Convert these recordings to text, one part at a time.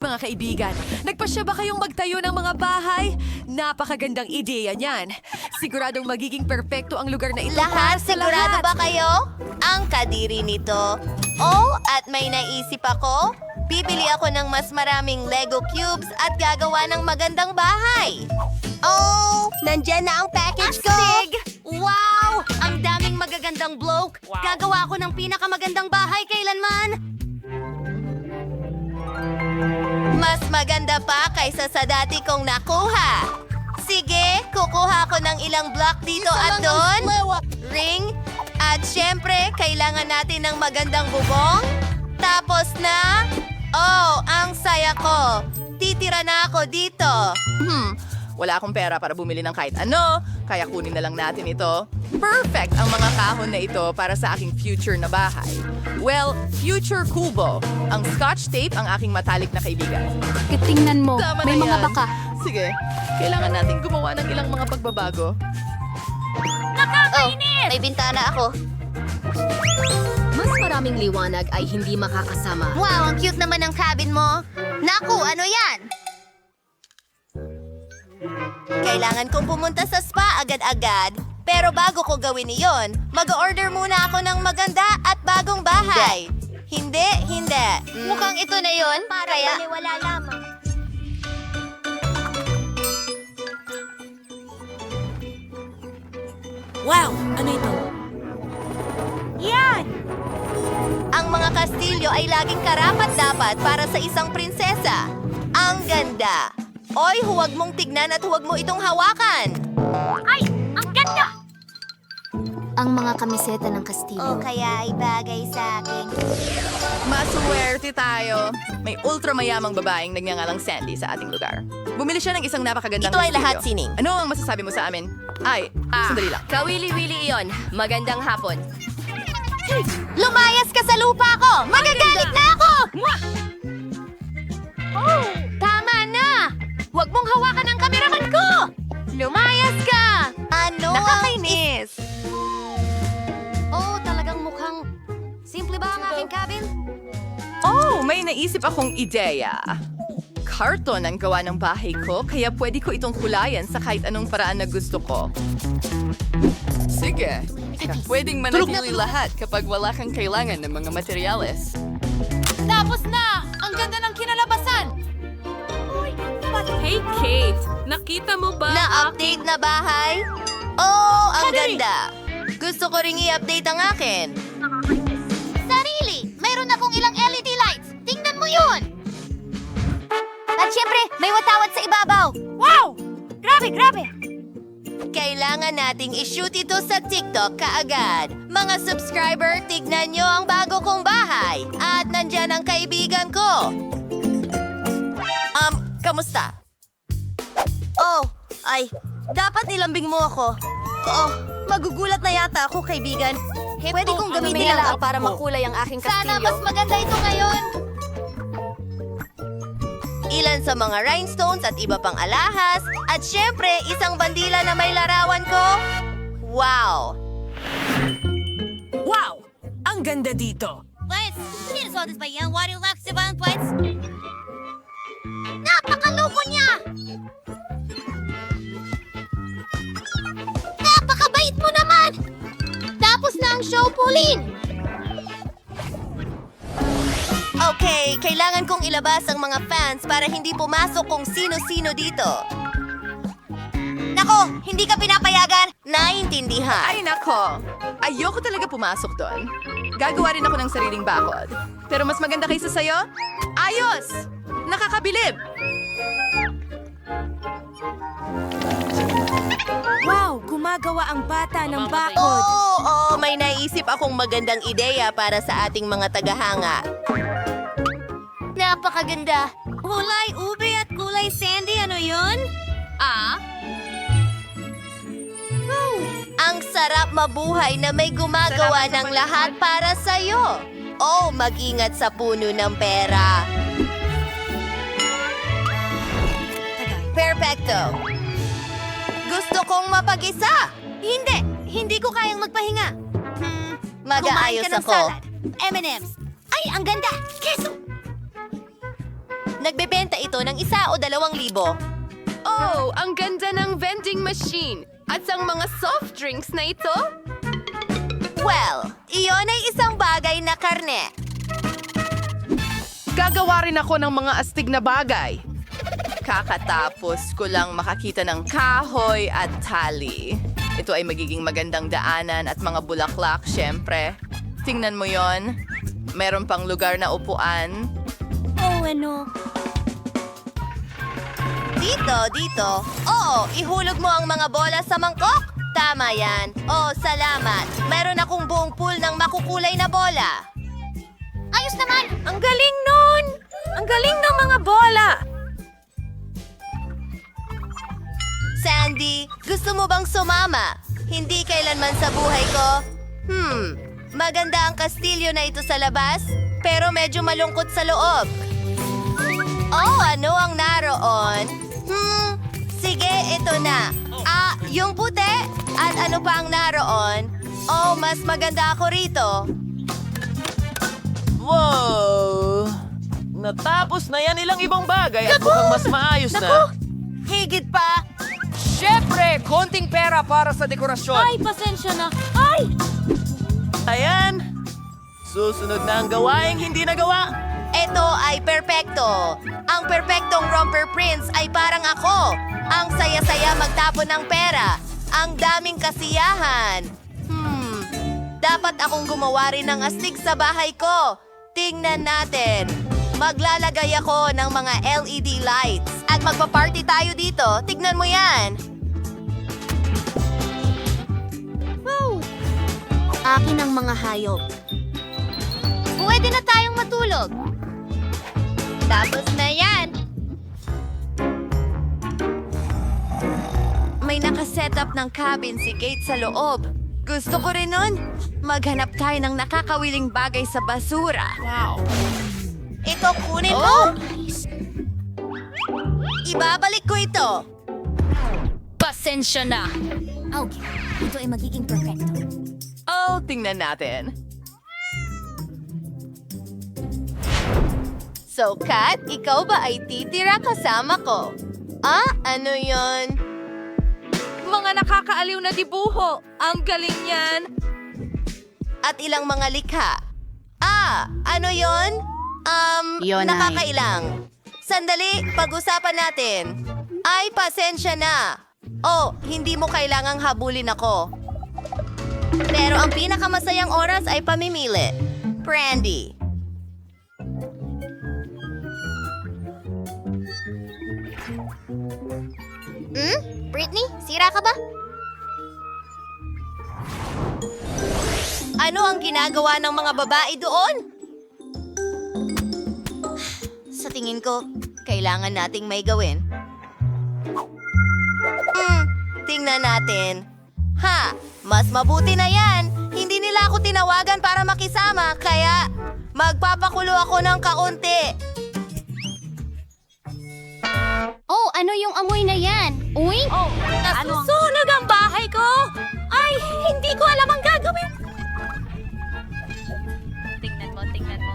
mga kaibigan. Nagpasya ba kayong magtayo ng mga bahay? Napakagandang ideya niyan. Siguradong magiging perpekto ang lugar na ito para Lahat, sa sigurado lahat. ba kayo? Ang kadiri nito. Oh, at may naisip ako. Bibili ako ng mas maraming Lego cubes at gagawa ng magandang bahay. Oh, nandyan na ang package ko. Astig! Wow! Ang daming magagandang bloke. Gagawa ako ng pinakamagandang bahay kailanman. Mas maganda pa kaysa sa dati kong nakuha. Sige, kukuha ko ng ilang block dito at doon. Ring. At syempre, kailangan natin ng magandang bubong. Tapos na... Oh, ang saya ko. Titira na ako dito. Wala akong pera para bumili ng kahit ano, kaya kunin na lang natin ito. Perfect ang mga kahon na ito para sa aking future na bahay. Well, future kubo. Ang scotch tape ang aking matalik na kaibigan. Tingnan mo, Tama may na mga yan. baka. Sige, kailangan natin gumawa ng ilang mga pagbabago. Oh, may bintana ako. Mas maraming liwanag ay hindi makakasama. Wow, ang cute naman ng cabin mo. Naku, ano yan? Kailangan kong pumunta sa spa agad-agad. Pero bago ko gawin iyon, mag-order muna ako ng maganda at bagong bahay. Hindi. Mukhang ito na yon. Kaya... wala lamang. Wow! Ano ito? Yan! Ang mga kastilyo ay laging karapat-dapat para sa isang prinsesa. Ang ganda! Oy, huwag mong tignan at huwag mo itong hawakan. Ang mga kamiseta ng Kastilyo. kaya ay bagay sa akin. Maswerte tayo. May ultramayamang babaeng nagngangalang Sandy sa ating lugar. Bumili siya ng isang napakagandang Ito ay kastilyo. lahat, Sining. Ano ang masasabi mo sa amin? Sandali lang. Kawili-wili iyon. Magandang hapon. Lumayas ka sa lupa ko! Magagalit na ako! Tama na! Huwag mong hawakan ang kameraman ko! Lumayas ka! Ano Nakakainis! Oh, talagang mukhang... Simple ba ang aking cabin? Oh, may naisip akong ideya. Karton ang gawa ng bahay ko, kaya pwede ko itong kulayan sa kahit anong paraan na gusto ko. Sige, pwedeng manatili lahat kapag wala kang kailangan ng mga materyales. Tapos na! Ang ganda ng kinalabasan! Hey, Kate! Nakita mo ba? Na-update na bahay? Oh, ang ganda! Gusto ko ring i-update ang akin. Sarili! Mayroon akong ilang LED lights! Tingnan mo yun! At syempre, may watawat sa ibabaw. Wow! Grabe! Kailangan nating i-shoot ito sa TikTok kaagad. Mga subscriber, tignan nyo ang bago kong bahay. At nandyan ang kaibigan ko. Kamusta? Oh, dapat nilambing mo ako. Oh, magugulat na yata ako, kaibigan. Pwede kong gamitin lang para makulay ang aking Sana mas maganda ito ngayon. Ilan sa mga rhinestones at iba pang alahas. At syempre, isang bandila na may larawan ko. Wow! Wow! Ang ganda dito! Napakaloko niya! Napakabait mo naman! Tapos na ang show, Pauline! Okay, kailangan kong ilabas ang mga fans para hindi pumasok kung sino-sino dito. Nako, hindi ka pinapayagan. Naintindihan. Ay nako, ayoko talaga pumasok doon. Gagawa rin ako ng sariling bakod. Pero mas maganda kaysa sayo? Ayos! Nakakabilib! Wow! Gumagawa ang bata ng bakod! Oo, may naisip akong magandang ideya para sa ating mga tagahanga. Napakaganda! Kulay ube at kulay sandy, ano yun? Ang sarap mabuhay na may gumagawa ng lahat para sa'yo. Oh, mag-ingat sa puno ng pera. Perfecto. Gusto kong mapag-isa. Hindi ko kayang magpahinga. Mag-aayos ako. M&M's. Ay, ang ganda! Keso! Nagbebenta ito ng 1 o 2,000. Oh, ang ganda ng vending machine. At ang mga soft drinks na ito? Well, iyon ay isang bagay na karne. Gagawa rin ako ng mga astig na bagay. Kakatapos ko lang makakita ng kahoy at tali. Ito ay magiging magandang daanan at mga bulaklak, syempre. Tingnan mo yon. Meron pang lugar na upuan. Oh, ano? Dito. Oo, ihulog mo ang mga bola sa mangkok. Tama yan. Oh, salamat. Meron akong buong pool ng makukulay na bola. Ayos naman! Ang galing nun! Ang galing ng mga bola! Sandy, gusto mo bang sumama? Hindi kailanman sa buhay ko. Maganda ang kastilyo na ito sa labas, pero medyo malungkot sa loob. Oh, ano ang naroon? Sige, ito na. Yung puti? At ano pa ang naroon? Oh, mas maganda ako rito. Wow! Natapos na yan ilang ibang bagay at mukhang mas maayos na. Higit pa. Siyempre, konting pera para sa dekorasyon. Ay, pasensya na. Ay! Ayan! Susunod na ang gawaing hindi nagawa. Ito ay perpekto. Ang perpektong romper prince ay parang ako. Ang saya-saya magtapon ng pera. Ang daming kasiyahan. Dapat akong gumawa rin ng astig sa bahay ko. Tingnan natin. Maglalagay ako ng mga LED lights. At magpa-party tayo dito. Tignan mo yan. Akin ang mga hayop. Pwede na tayong matulog. Tapos na yan. May nakasetup ng cabin si Kate sa loob. Gusto ko rin nun. Maghanap tayo ng nakakawiling bagay sa basura. Wow. Ito kunin mo. Ibabalik ko ito. Pasensya na. Okay, ito ay magiging perfecto. Oh, tingnan natin. So, Kat, ikaw ba ay titira kasama ko? Ano yon? Mga nakakaaliw na dibuho. Ang galing yan. At ilang mga likha. Ano yon? Yun ay- Nakakailang. Sandali, pag-usapan natin. Ay, pasensya na. Oh, hindi mo kailangang habulin ako. Pero ang pinakamasayang oras ay pamimili. Brandy. Britney, sira ka ba? Ano ang ginagawa ng mga babae doon? Sa tingin ko, kailangan nating may gawin. Tingnan natin. Mas mabuti na yan. Hindi nila ako tinawagan para makisama, kaya magpapakulo ako ng kaunti. Oh, ano yung amoy na yan? Uy! Oh, nasusunog ang bahay ko! Ay, hindi ko alam ang gagawin. Tingnan mo.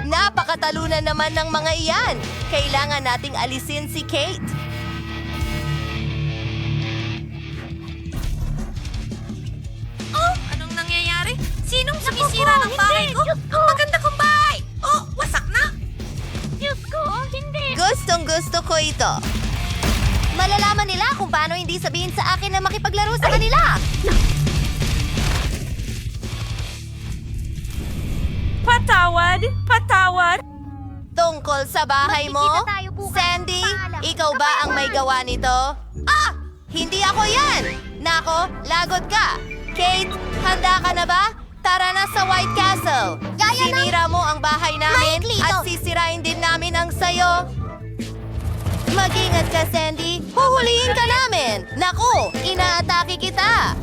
Napakatalunan naman ng mga iyan. Kailangan nating alisin si Kate. Oh, anong nangyayari? Sinong sumisira ng bahay ko? Ang maganda kong bahay! Oh, wasak na! Diyos ko, hindi! Gustong-gusto ko ito. Malalaman nila kung paano hindi sabihin sa akin na makipaglaro sa kanila. Patawad! Tungkol sa bahay mo, Magkikita tayo bukas. Sandy, Paalam. ikaw ba ang may gawa nito? Hindi ako yan! Nako, lagot ka! Kate, handa ka na ba? Tara na sa White Castle! Sinira mo ang bahay namin at sisirain din namin ang sayo. Mag-ingat ka, Sandy. Huhulihin ka namin. Naku, inaatake kita.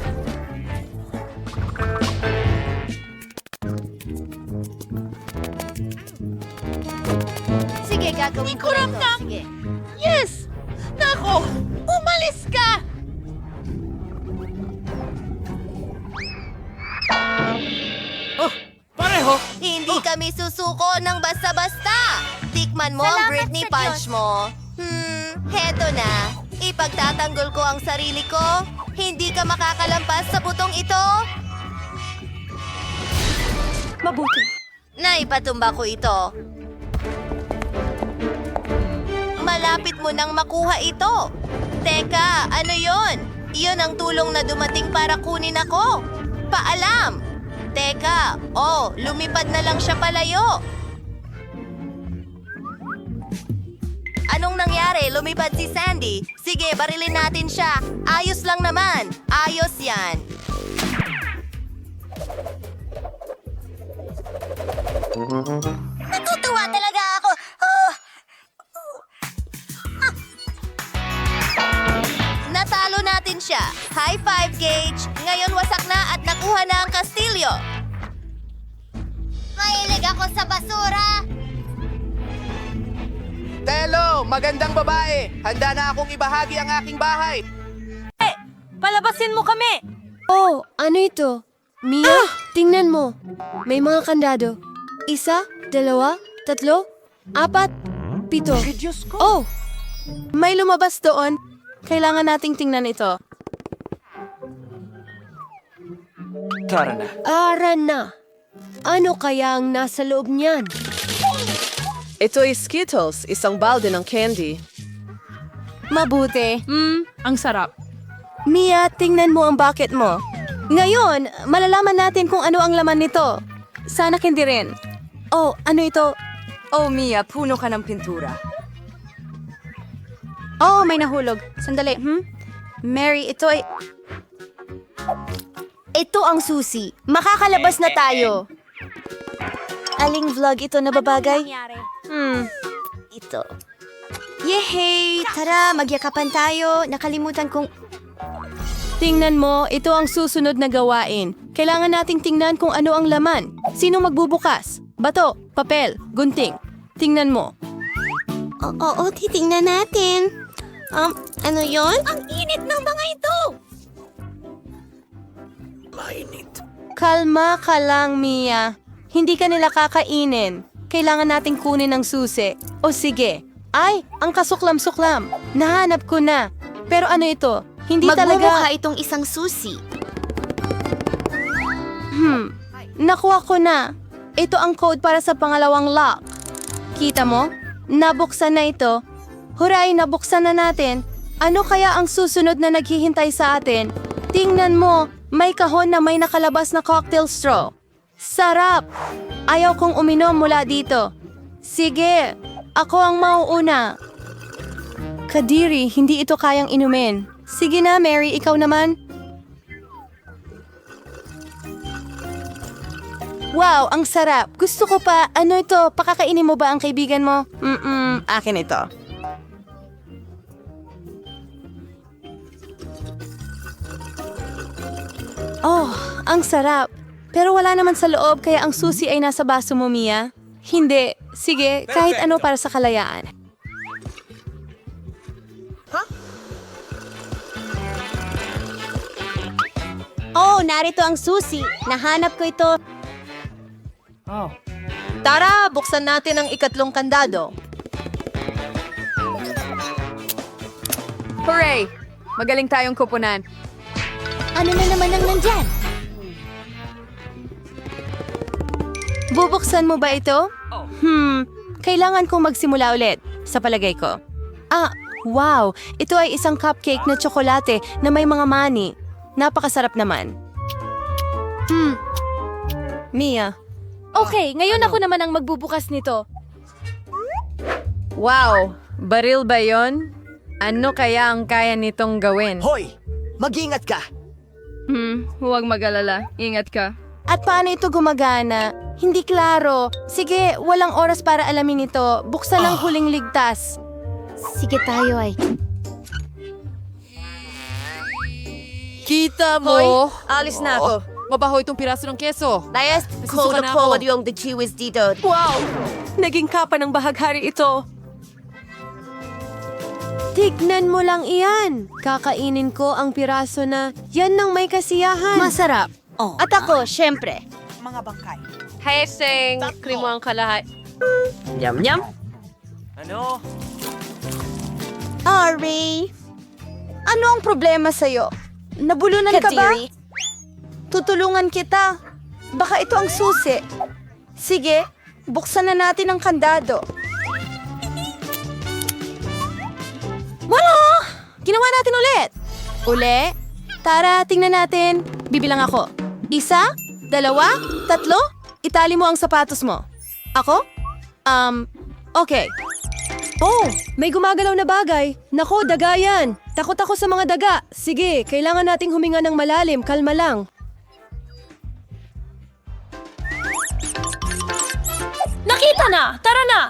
Sige, gagawin ko rin to. Sige. Yes! Nako! Umalis ka! Oh, pareho! Hindi kami susuko ng basta-basta. Natikman mo ang Britney Punch mo. Heto na. Ipagtatanggol ko ang sarili ko. Hindi ka makakalampas sa butong ito. Mabuti. Naipatumba ko ito. Malapit mo nang makuha ito. Teka, ano yon? Iyon ang tulong na dumating para kunin ako. Paalam! Teka, lumipad na lang siya palayo. Anong nangyari? Lumipad si Sandy. Sige, barilin natin siya. Ayos lang naman. Ayos yan. Natutuwa talaga ako. Natalo natin siya. High five, Gage. Ngayon wasak na at nakuha na ang kastilyo. Mahilig ako sa basura. Telo, magandang babae. Handa na akong ibahagi ang aking bahay. Palabasin mo kami! Oh, ano ito? Mia, tingnan mo. May mga kandado. 1, 2, 3, 4, 7. Oh! May lumabas doon. Kailangan nating tingnan ito. Tara na. Ara na. Ano kaya ang nasa loob niyan? Ito ay Skittles, isang balde ng candy. Mabuti. Ang sarap. Mia, tingnan mo ang bucket mo. Ngayon, malalaman natin kung ano ang laman nito. Sana hindi rin. Oh, ano ito? Oh, Mia, puno ka ng pintura. Oh, may nahulog. Sandali, Mary, ito ay... Ito ang susi. Makakalabas na tayo. Aling vlog ito na babagay? Ito. Yehey! Tara, magyakapan tayo. Nakalimutan kong... Tingnan mo, ito ang susunod na gawain. Kailangan nating tingnan kung ano ang laman. Sino magbubukas? Bato, papel, gunting. Tingnan mo. Oo, titingnan natin. Ano yon? Ang init ng mga ito! Kalma ka lang, Mia. Hindi ka nila kakainin. Kailangan nating kunin ang susi. O sige. Ay, ang kasuklam-suklam. Nahanap ko na. Pero ano ito? Hindi talaga... itong isang susi. Nakuha ko na. Ito ang code para sa pangalawang lock. Kita mo? Nabuksan na ito. Huray, nabuksan na natin. Ano kaya ang susunod na naghihintay sa atin? Tingnan mo, may kahon na may nakalabas na cocktail straw. Sarap! Ayaw kong uminom mula dito. Sige, ako ang mauuna. Kadiri, hindi ito kayang inumin. Sige na, Mary, ikaw naman. Wow, ang sarap. Gusto ko pa. Ano ito? Pakakainin mo ba ang kaibigan mo? Akin ito. Oh, ang sarap. Pero wala naman sa loob kaya ang susi ay nasa baso mo, Mia. Hindi. Sige, kahit ano para sa kalayaan. Oh, narito ang susi. Nahanap ko ito. Tara, buksan natin ang ikatlong kandado. Hooray! Magaling tayong kupunan. Ano na naman ang nandyan? Bubuksan mo ba ito? Kailangan kong magsimula ulit, sa palagay ko. Wow! Ito ay isang cupcake na tsokolate na may mga mani. Napakasarap naman. Mia. Okay, ngayon ako naman ang magbubukas nito. Wow! Baril ba yon? Ano kaya ang kaya nitong gawin? Hoy! Mag-ingat ka! Huwag mag-alala. Ingat ka. At paano ito gumagana? Hindi klaro. Sige, walang oras para alamin ito. Buksan ang huling ligtas. Sige tayo ay. Kita mo? Alis na ako. Mabaho itong piraso ng keso. Layas, Nasusuka na ako. yung the chewies dito. Wow! Naging kapa ng bahaghari ito. Tignan mo lang iyan. Kakainin ko ang piraso na yan ng may kasiyahan. Masarap. At ako, syempre. Hey, Sing! Krimo ang kalahat. Yum, yum. Ano? Ari, ano ang problema sa'yo? Nabulunan ka ba? Kadiri. Tutulungan kita. Baka ito ang susi. Sige, buksan na natin ang kandado. Wala! Ginawa natin ulit. Uli? Tara, tingnan natin. Bibilang ako. 1, 2, 3. Itali mo ang sapatos mo. Ako? Okay. Oh, may gumagalaw na bagay. Nako, daga yan. Takot ako sa mga daga. Sige, kailangan nating huminga ng malalim. Kalma lang. Nakita na! Tara na!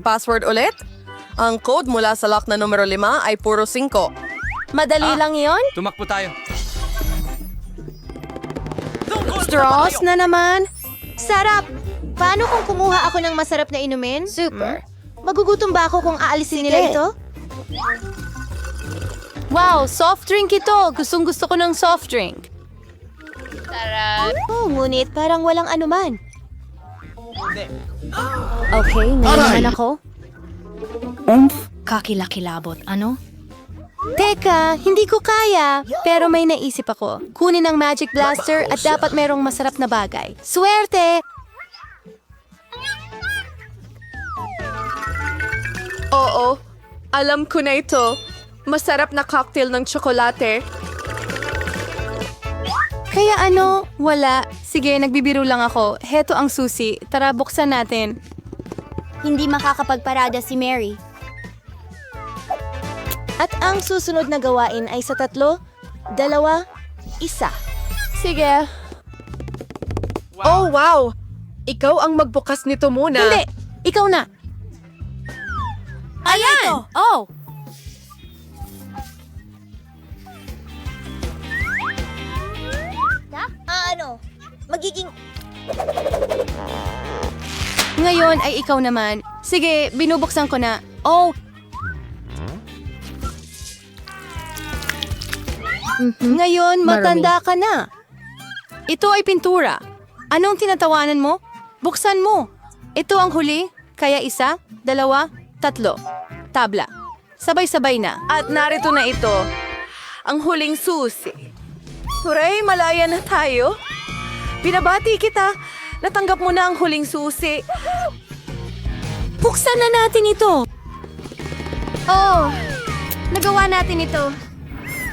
Password ulit? Ang code mula sa lock na numero 5 ay puro 5. Madali lang yon. Tumakbo tayo. Straws na naman. Sarap! Paano kung kumuha ako ng masarap na inumin? Super. Magugutom ba ako kung aalisin nila ito? Wow, soft drink ito. Gustong gusto ko ng soft drink. Oh, ngunit parang walang anuman. Okay, may naman ako. Kakilakilabot, ano? Teka, hindi ko kaya. Pero may naisip ako. Kunin ang Magic Blaster at dapat merong masarap na bagay. Swerte! Oo, alam ko na ito. Masarap na cocktail ng tsokolate. Kaya ano, wala. Sige, nagbibiro lang ako. Heto ang susi. Tara, buksan natin. Hindi makakapagparada si Mary. At ang susunod na gawain ay sa 3, 2, 1. Sige. Oh, wow! Ikaw ang magbukas nito muna. Hindi! Ikaw na! Ayan! Oh! Ngayon ay ikaw naman. Sige, binubuksan ko na. Oh! Ngayon, matanda ka na. Ito ay pintura. Anong tinatawanan mo? Buksan mo. Ito ang huli, kaya 1, 2, 3. Tabla. Sabay-sabay na. At narito na ito, ang huling susi. Hooray, malaya na tayo. Binabati kita. Natanggap mo na ang huling susi. Buksan na natin ito. Oh, nagawa natin ito.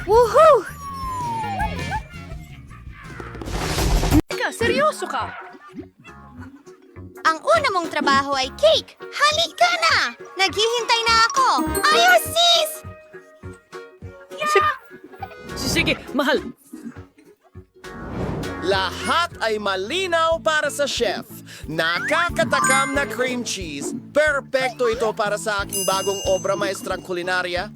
Woohoo! Teka, seryoso ka? Ang una mong trabaho ay cake. Halika na! Naghihintay na ako. Ayos, sis! Sige, mahal. Lahat ay malinaw para sa chef. Nakakatakam na cream cheese. Perpekto ito para sa aking bagong obra maestrang kulinarya.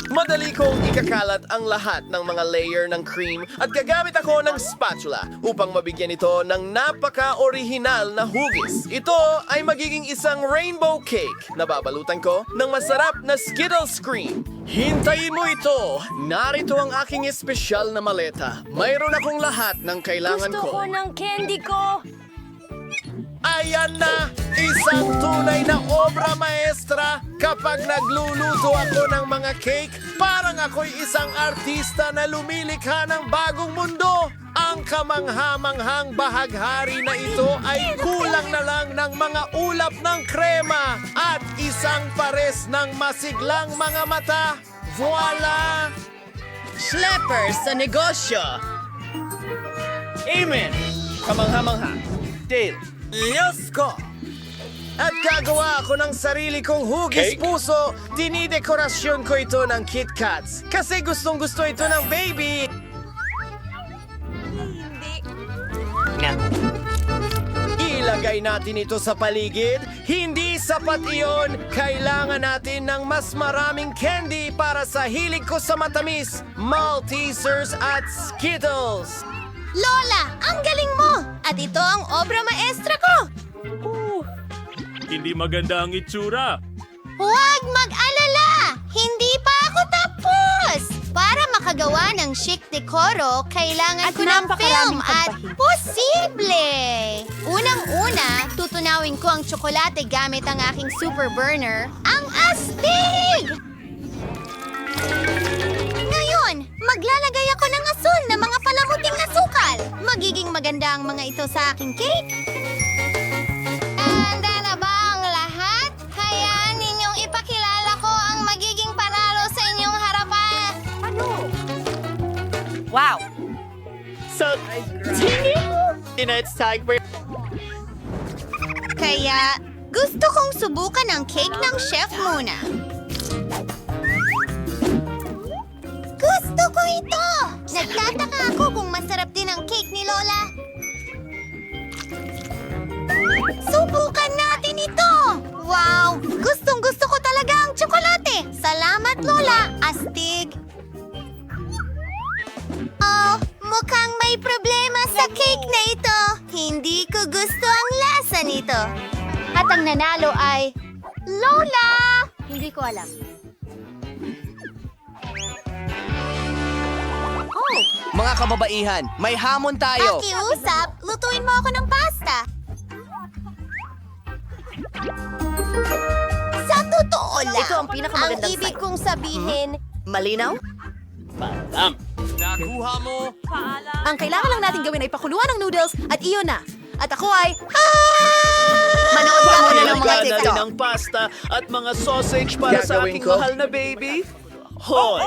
Madali kong ikakalat ang lahat ng mga layer ng cream at gagamit ako ng spatula upang mabigyan ito ng napaka-orihinal na hugis. Ito ay magiging isang rainbow cake na babalutan ko ng masarap na Skittles cream. Hintayin mo ito! Narito ang aking espesyal na maleta. Mayroon akong lahat ng kailangan ko. ng candy ko! Ayan na! Isang tunay na obra maestra! Kapag nagluluto ako ng mga cake, parang ako'y isang artista na lumilikha ng bagong mundo! Ang kamangha-manghang bahaghari na ito ay kulang na lang ng mga ulap ng krema at isang pares ng masiglang mga mata. Voila! Schleppers sa negosyo! Amen! Kamangha-mangha. Dale. Diyos ko! At gagawa ako ng sarili kong hugis puso. Dinidekorasyon ko ito ng Kit Kats. Kasi gustong gusto ito ng baby. Ilagay natin ito sa paligid. Hindi sapat iyon. Kailangan natin ng mas maraming candy para sa hilig ko sa matamis, Maltesers at Skittles. Lola, ang galing mo! At ito ang obra maestra ko! Hindi maganda ang itsura. Huwag mag-alala! Hindi pa ako tapos! Para makagawa ng chic dekoro, kailangan ko ng film napakaraming at posible! Unang-una, tutunawin ko ang tsokolate gamit ang aking super burner, ang astig! Ngayon, maglalagay ako ng asul na mga palamuting asukal. Magiging maganda ang mga ito sa aking cake. Handa na ba ang lahat? Hayaan ninyong ipakilala ko ang magiging panalo sa inyong harapan. Wow! Kaya, gusto kong subukan ang cake ng chef muna. Gusto ko ito! Nagtataka ako kung masarap din ang cake ni Lola. Subukan natin ito! Wow! Gustong-gusto ko talaga ang tsokolate! Salamat, Lola! Astig! Oh, mukhang may problema sa cake na ito. Hindi ko gusto ang lasa nito. At ang nanalo ay... Lola! Hindi ko alam. Mga kababaihan, may hamon tayo. Pakiusap, lutuin mo ako ng pasta. Sa totoo lang, Ito ang pinakamagandang ang ibig kong sabihin, Malinaw? Nakuha mo. Ang kailangan lang natin gawin ay pakuluan ng noodles at iyon na. At ako ay... manood ka muna ng mga Handa na TikTok. rin ang pasta at mga sausage para sa Gagawin aking ko. mahal na baby. Hoy!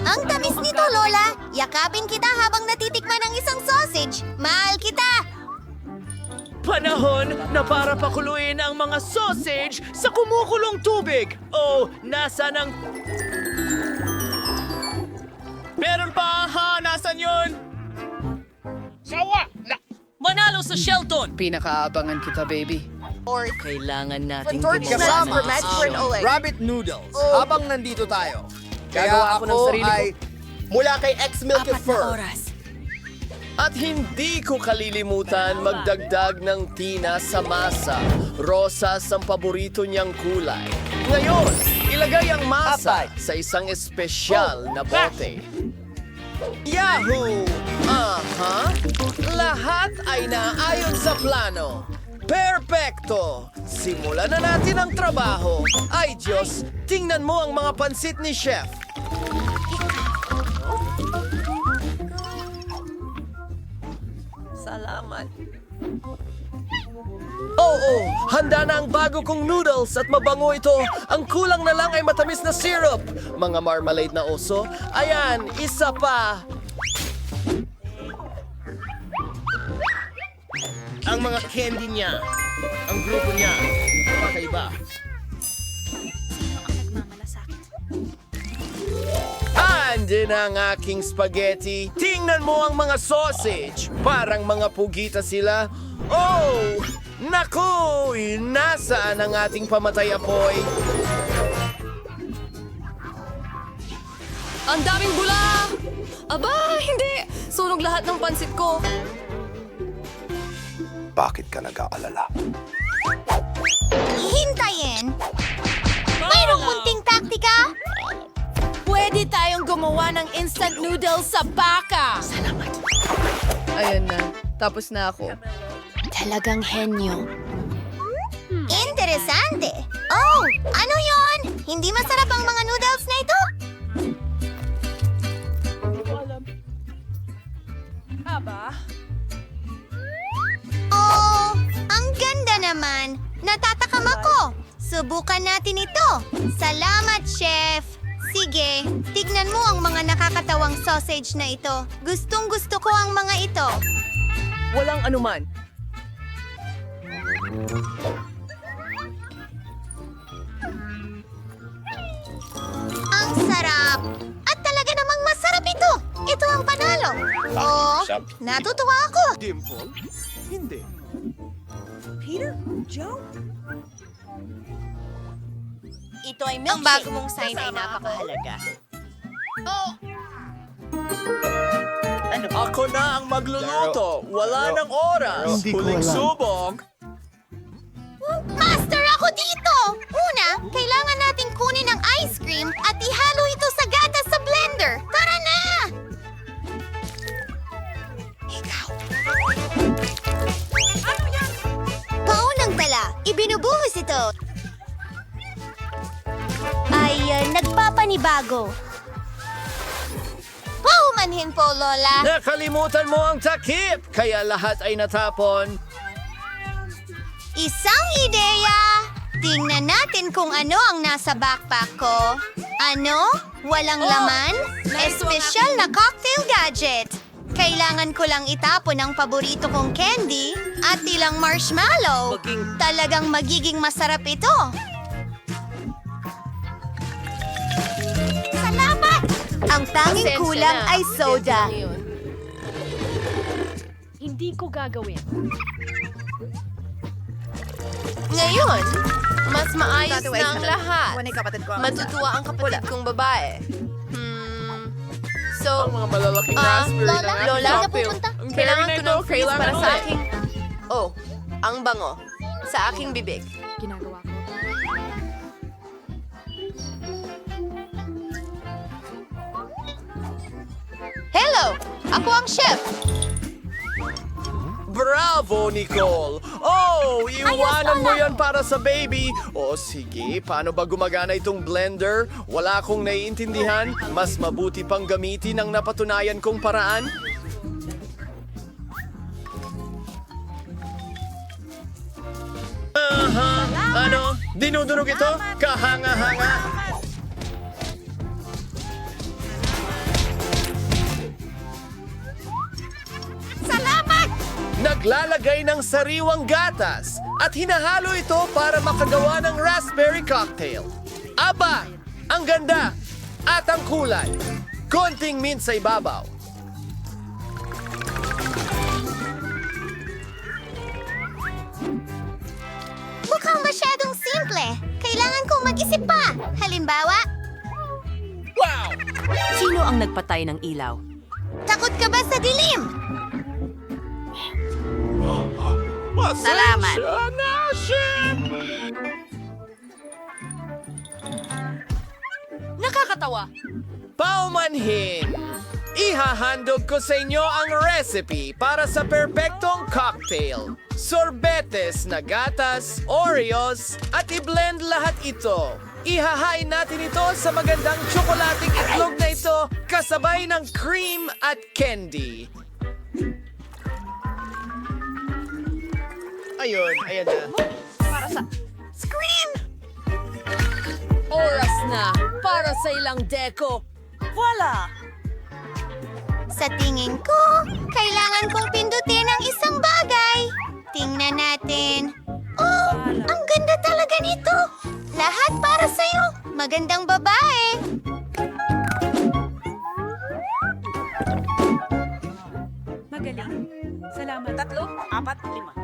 Ang tamis nito, Lola. Yakapin kita habang natitikman ang isang sausage. Mahal kita. Panahon na para pakuluin ang mga sausage sa kumukulong tubig. Oh, nasa ng... Meron pa, ha? Nasaan yun? Manalo sa Shelton! Pinakaabangan kita, baby. Kailangan natin Kasama Oleg. rabbit noodles habang nandito tayo. Kaya Gagawa ako ng ako sarili ko. ay mula kay X-Milk and Fur. At hindi ko kalilimutan magdagdag ng tina sa masa. Rosas ang paborito niyang kulay. Ngayon, ilagay ang masa sa isang espesyal na bote. Yahoo! Aha! Lahat ay naayon sa plano. Perpekto! Simulan na natin ang trabaho. Ay Diyos, tingnan mo ang mga pansit ni Chef. Salamat. Oo, handa na ang bago kong noodles at mabango ito. Ang kulang na lang ay matamis na syrup. Mga marmalade na oso. Ayan, isa pa. Ang mga candy niya, ang grupo niya, kakaiba. Andyan ang aking spaghetti. Tingnan mo ang mga sausage. Parang mga pugita sila. Oh! Naku! Nasaan ang ating pamatay apoy? Ang daming bula! Aba, hindi! Sunog lahat ng pansit ko. Bakit ka nag-aalala? Hintayin. Mayroong munting taktika. Pwede tayong gumawa ng instant noodles sa baka! Ayan na. Tapos na ako. Talagang henyo. Interesante. Oh, ano yon? Hindi masarap ang mga noodles na ito? Oh, ang ganda naman. Natatakam ako. Subukan natin ito. Salamat, Chef. Sige, tignan mo ang mga nakakatawang sausage na ito. Gustong-gusto ko ang mga ito. Walang anuman. Ang sarap! At talaga namang masarap ito! Ito ang panalo! Oh, natutuwa ako! Dimple? Hindi. Ito ay milkshake. Ang bago mong sign ay napakahalaga. Ako na ang magluluto. Wala ng oras. Hindi ko Huling alam. subok. ako dito! Una, kailangan natin kunin ang ice cream at ihalo ito sa gatas sa blender. Tara na! Paunang tala, ibinubuhos ito. Ay, nagpapanibago. Paumanhin po, Lola. Nakalimutan mo ang takip, kaya lahat ay natapon. Isang ideya! Tingnan natin kung ano ang nasa backpack ko. Ano? Walang laman? Espesyal na cocktail gadget. Kailangan ko lang itapon ang paborito kong candy at ilang marshmallow. Talagang magiging masarap ito. Salamat! Ang tanging kulang ay soda. Hindi ko gagawin. Ngayon, mas maayos na ang lahat. Matutuwa ang kapatid kong babae. So, Mga malalaking raspberry Lola, na Lola, cocktail. napupunta? kailangan ko ng phrase kailangan para sa ulit. aking... Oh, ang bango. Sa aking bibig. Ginagawa ko. Hello! Ako ang chef. Bravo, Nicole! Oh, iwanan mo yan para sa baby! O sige, paano ba gumagana itong blender? Wala akong naiintindihan. Mas mabuti pang gamitin ang napatunayan kong paraan. Aha! Ano? Dinudunog ito? Kahanga-hanga? Salamat! Naglalagay ng sariwang gatas at hinahalo ito para makagawa ng raspberry cocktail. Aba! Ang ganda! At ang kulay. Konting mint sa ibabaw. Mukhang masyadong simple. Kailangan kong mag-isip pa. Halimbawa, Wow! Sino ang nagpatay ng ilaw? takot ka ba sa dilim? Salamat! Nakakatawa! Paumanhin! Ihahandog ko sa inyo ang recipe para sa perpektong cocktail. Sorbetes na gatas, Oreos, at i-blend lahat ito. Ihahain natin ito sa magandang tsokolating itlog na ito kasabay ng cream at candy. Ayun, ayan na. Oras na para sa ilang deko. Voila! Sa tingin ko, kailangan kong pindutin ang isang bagay. Tingnan natin. Oh, ang ganda talaga nito. Lahat para sa'yo. Magandang babae. Magaling. Salamat. 3, 4, 5.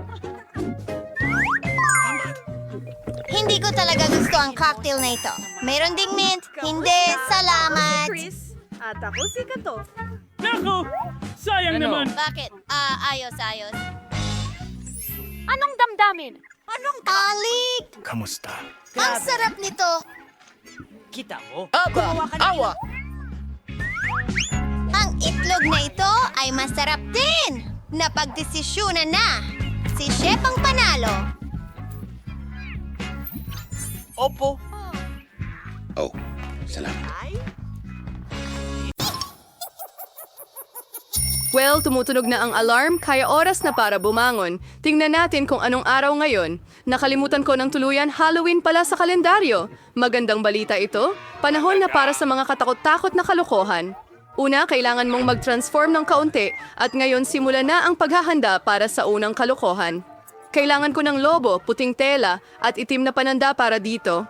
Hindi ko talaga gusto ang cocktail na ito. Mayroon ding mint. Hindi, salamat. At ako si Kato. Bakit? Ayos. Anong damdamin? Alik! Kamusta? Ang sarap nito. Aba! Awa! Ang itlog na ito ay masarap din. Napagdesisyonan na. Si Chef ang panalo. Opo. Oh, salamat. Well, tumutunog na ang alarm, kaya oras na para bumangon. Tingnan natin kung anong araw ngayon. Nakalimutan ko ng tuluyan, Halloween pala sa kalendaryo. Magandang balita ito. Panahon na para sa mga katakot-takot na kalokohan. Una, kailangan mong mag-transform ng kaunti at ngayon simula na ang paghahanda para sa unang kalokohan. Kailangan ko ng lobo, puting tela at itim na pananda para dito.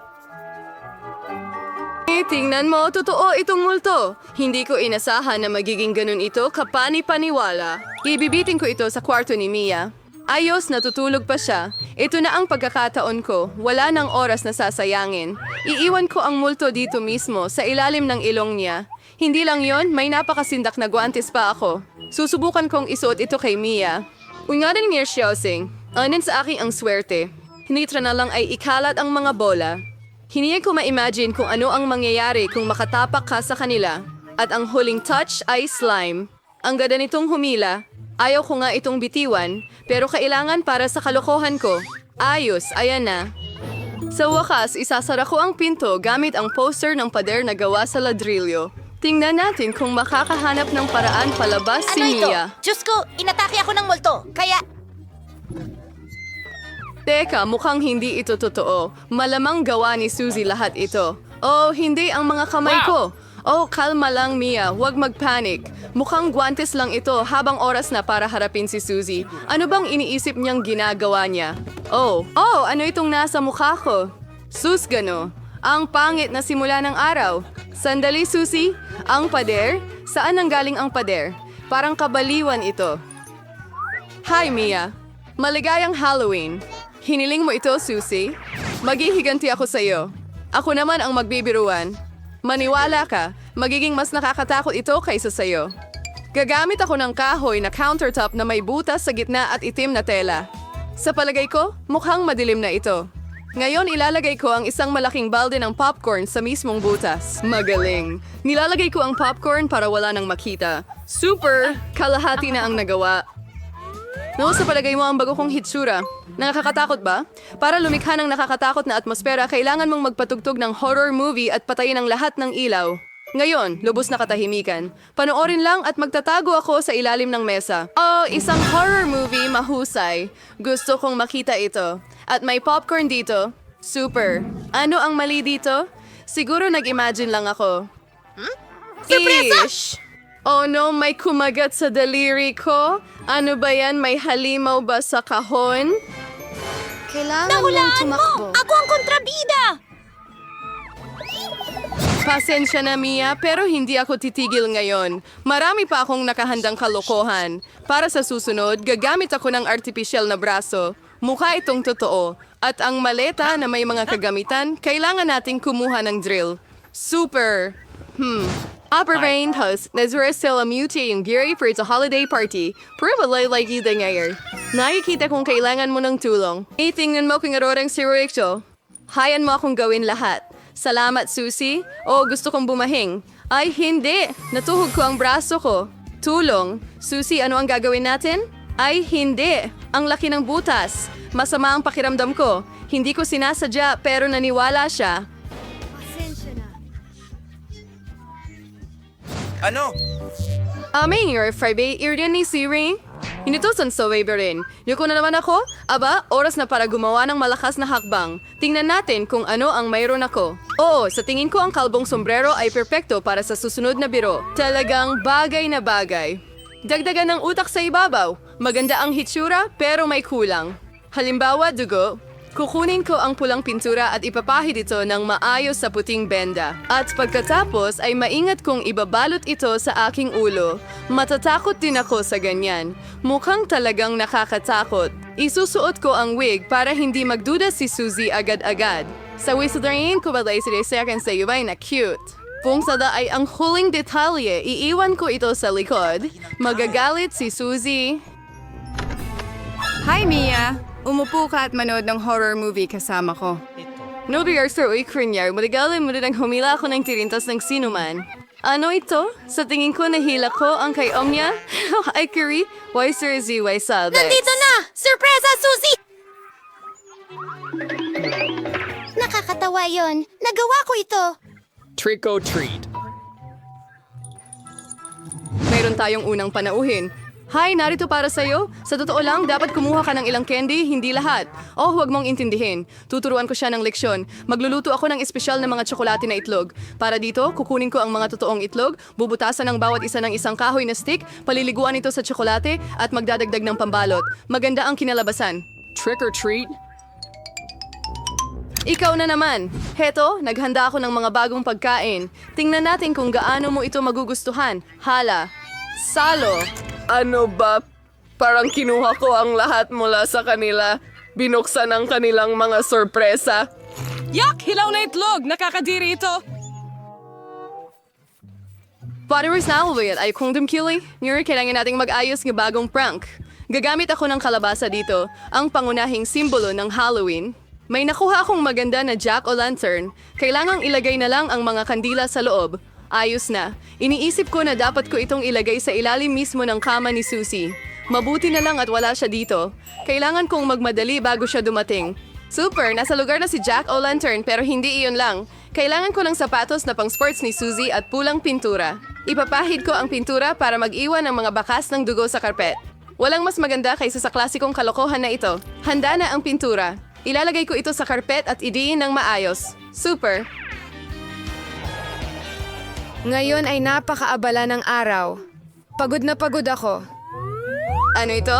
Tingnan mo, totoo itong multo. Hindi ko inasahan na magiging ganun ito kapani-paniwala. Ibibitin ko ito sa kwarto ni Mia. Ayos, natutulog pa siya. Ito na ang pagkakataon ko. Wala nang oras na sasayangin. Iiwan ko ang multo dito mismo, sa ilalim ng ilong niya. Hindi lang yon, may napakasindak na guantes pa ako. Susubukan kong isuot ito kay Mia. Ungarin niya Xiaoxing. Anin sa akin ang swerte. Hinitra na lang ay ikalat ang mga bola. Hindi ko ma-imagine kung ano ang mangyayari kung makatapak ka sa kanila. At ang huling touch ay slime. Ang ganda nitong humila. Ayaw ko nga itong bitiwan, pero kailangan para sa kalokohan ko. Ayos, ayan na. Sa wakas, isasara ko ang pinto gamit ang poster ng pader na gawa sa ladrilyo. Tingnan natin kung makakahanap ng paraan palabas si Mia. Diyos ko, inatake ako ng multo. Kaya... Teka, mukhang hindi ito totoo. Malamang gawa ni Suzy lahat ito. Oh, hindi ang mga kamay ko. Oh, kalma lang Mia, huwag magpanik. Mukhang guwantes lang ito habang oras na para harapin si Suzy. Ano bang iniisip niyang ginagawa niya? Oh, ano itong nasa mukha ko? Susgano, ang pangit na simula ng araw. Sandali Suzy, ang pader? Saan nanggaling ang pader? Parang kabaliwan ito. Hi Mia, maligayang Halloween. Hiniling mo ito, Suzy? Maghihiganti ako sa iyo. Ako naman ang magbibiruan. Maniwala ka, magiging mas nakakatakot ito kaysa sa iyo. Gagamit ako ng kahoy na countertop na may butas sa gitna at itim na tela. Sa palagay ko, mukhang madilim na ito. Ngayon ilalagay ko ang isang malaking balde ng popcorn sa mismong butas. Magaling. Nilalagay ko ang popcorn para wala nang makita. Super! Kalahati na ang nagawa. No, sa palagay mo ang bago kong hitsura. Nakakatakot ba? Para lumikha ng nakakatakot na atmosfera, kailangan mong magpatugtog ng horror movie at patayin ang lahat ng ilaw. Ngayon, lubos na katahimikan. Panoorin lang at magtatago ako sa ilalim ng mesa. Oh, isang horror movie mahusay. Gusto kong makita ito. At may popcorn dito. Super. Ano ang mali dito? Siguro nag-imagine lang ako. Surpresa! Ish! Oh no, may kumagat sa daliri ko. Ano ba yan? May halimaw ba sa kahon? Kailangan mong tumakbo. Ako ang kontrabida! Pasensya na Mia, pero hindi ako titigil ngayon. Marami pa akong nakahandang kalokohan. Para sa susunod, gagamit ako ng artificial na braso. Mukha itong totoo. At ang maleta na may mga kagamitan, kailangan nating kumuha ng drill. Super! Upper Rain House, Nazura sila muti yung geary for its holiday party. Probably like you din ngayon. Nakikita kung kailangan mo ng tulong. Itingnan mo kung arorang si Rachel. Hayan mo akong gawin lahat. Salamat, Susie. Oh, gusto kong bumahing. Ay, hindi. Natuhog ko ang braso ko. Tulong. Susie, ano ang gagawin natin? Ay, hindi. Ang laki ng butas. Masama ang pakiramdam ko. Hindi ko sinasadya pero naniwala siya. Ano? Aming your Friday, iriyan ni Siri. Inutusan sa waiver rin. Yuko na naman ako? Aba, oras na para gumawa ng malakas na hakbang. Tingnan natin kung ano ang mayroon ako. Oo, sa tingin ko ang kalbong sombrero ay perpekto para sa susunod na biro. Talagang bagay na bagay. Dagdagan ng utak sa ibabaw. Maganda ang hitsura pero may kulang. Halimbawa, dugo. Kukunin ko ang pulang pintura at ipapahid ito ng maayos sa puting benda. At pagkatapos ay maingat kong ibabalot ito sa aking ulo. Matatakot din ako sa ganyan. Mukhang talagang nakakatakot. Isusuot ko ang wig para hindi magduda si Suzy agad-agad. Sa wisudarin ko balay si Desekan sa iway na cute. Kung sada ay ang huling detalye, iiwan ko ito sa likod. Magagalit si Suzy. Hi Mia! Umupo ka at manood ng horror movie kasama ko. No rehearsal uy krinyar, maligalim mo rin ang humila ako ng tirintas ng sinuman. Ano ito? Sa tingin ko nahila ko ang kay Omnia? Ay Kiri, why Sir Z, why Salvex? Nandito na! Surpresa, Susie! Nakakatawa yon. Nagawa ko ito. Trick or treat. Mayroon tayong unang panauhin. Hi, narito para sa'yo. Sa totoo lang, dapat kumuha ka ng ilang candy, hindi lahat. Oh, huwag mong intindihin. Tuturuan ko siya ng leksyon. Magluluto ako ng espesyal na mga tsokolate na itlog. Para dito, kukunin ko ang mga totoong itlog, bubutasan ng bawat isa ng isang kahoy na stick, paliliguan ito sa tsokolate, at magdadagdag ng pambalot. Maganda ang kinalabasan. Trick or treat? Ikaw na naman. Heto, naghanda ako ng mga bagong pagkain. Tingnan natin kung gaano mo ito magugustuhan. Hala. Salo. Ano ba? Parang kinuha ko ang lahat mula sa kanila. Binuksan ang kanilang mga sorpresa. Yak! Hilaw na itlog! Nakakadiri ito! Followers na ako ay kung dumkili. Ngayon, kailangan nating mag-ayos ng bagong prank. Gagamit ako ng kalabasa dito, ang pangunahing simbolo ng Halloween. May nakuha akong maganda na jack-o'-lantern. Kailangang ilagay na lang ang mga kandila sa loob. Ayos na. Iniisip ko na dapat ko itong ilagay sa ilalim mismo ng kama ni Susie. Mabuti na lang at wala siya dito. Kailangan kong magmadali bago siya dumating. Super! Nasa lugar na si Jack-o'-lantern pero hindi iyon lang. Kailangan ko ng sapatos na pang sports ni Susie at pulang pintura. Ipapahid ko ang pintura para mag-iwan ng mga bakas ng dugo sa karpet. Walang mas maganda kaysa sa klasikong kalokohan na ito. Handa na ang pintura. Ilalagay ko ito sa karpet at idiin ng maayos. Super! Ngayon ay napakaabala ng araw. Pagod na pagod ako. Ano ito?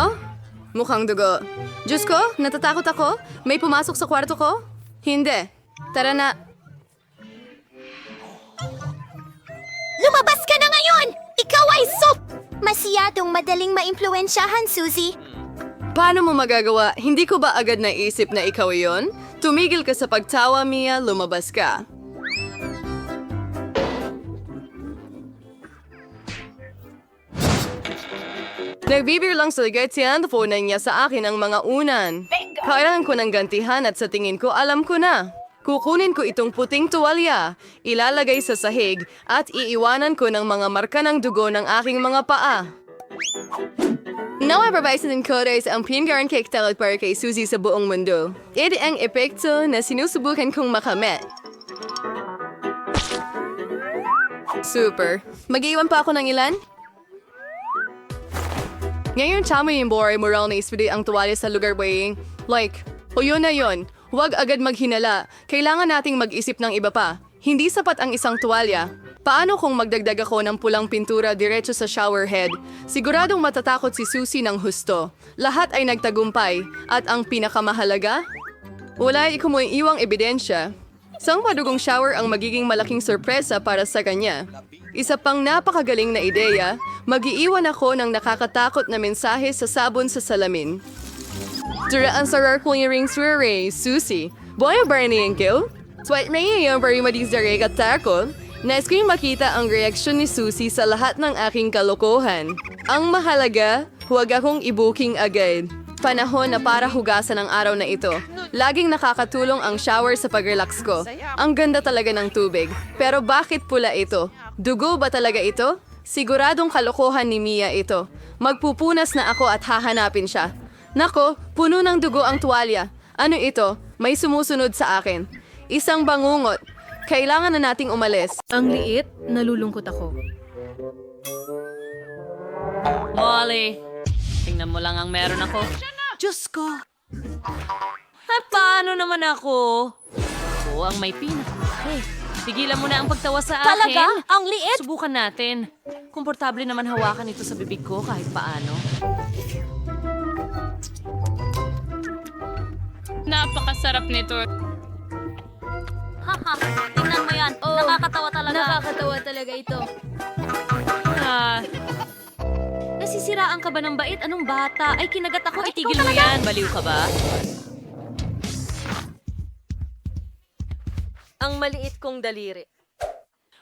Mukhang dugo. Diyos ko, natatakot ako? May pumasok sa kwarto ko? Hindi. Tara na. Lumabas ka na ngayon! Ikaw ay Masyadong madaling maimpluwensyahan, Susie. Paano mo magagawa? Hindi ko ba agad naisip na ikaw iyon? Tumigil ka sa pagtawa, Mia. Lumabas ka. Nagbibir lang sa ligay phone niya sa akin ang mga unan. Kailangan ko ng gantihan at sa tingin ko alam ko na. Kukunin ko itong puting tuwalya, ilalagay sa sahig at iiwanan ko ng mga marka ng dugo ng aking mga paa. Nawapabaysan ng Kodes ang pingaran cake talot para kay Susie sa buong mundo. Ito ang epekto na sinusubukan kong makamit. Super. Mag-iwan pa ako ng ilan? Ngayon tama yung boray moral na ispili ang tuwalya sa lugar baying. Like, o yun na yun. Huwag agad maghinala. Kailangan nating mag-isip ng iba pa. Hindi sapat ang isang tuwalya. Paano kung magdagdag ako ng pulang pintura diretso sa shower head? Siguradong matatakot si Susie ng husto. Lahat ay nagtagumpay. At ang pinakamahalaga? Wala ikumuing iwang ebidensya. Isang padugong shower ang magiging malaking sorpresa para sa kanya. Isa pang napakagaling na ideya, mag-iiwan ako ng nakakatakot na mensahe sa sabon sa salamin. Duraan sa rare-clearing swere, Susie. Boy, Barney and Gil? Sweat may yung bari madizare at takot. Nais ko yung makita ang reaksyon ni Susie sa lahat ng aking kalokohan. Ang mahalaga, huwag akong i-booking agad. Panahon na para hugasan ang araw na ito. Laging nakakatulong ang shower sa pag-relax ko. Ang ganda talaga ng tubig. Pero bakit pula ito? Dugo ba talaga ito? Siguradong kalokohan ni Mia ito. Magpupunas na ako at hahanapin siya. Nako, puno ng dugo ang tuwalya. Ano ito? May sumusunod sa akin. Isang bangungot. Kailangan na nating umalis. Ang liit, nalulungkot ako. Molly, tingnan mo lang ang meron ako. Diyos ko! Ay, paano naman ako? Ako ang may Hey, tigilan mo na ang pagtawa sa akin. Talaga? Ang liit? Subukan natin. Komportable naman hawakan ito sa bibig ko kahit paano. Napakasarap nito. Haha, tingnan mo yan. Nakakatawa talaga. Nakakatawa talaga ito. Nasisiraan ka ba ng bait? Anong bata? Ay, kinagat ako. Itigil mo yan. Baliw ka ba? Ang maliit kong daliri.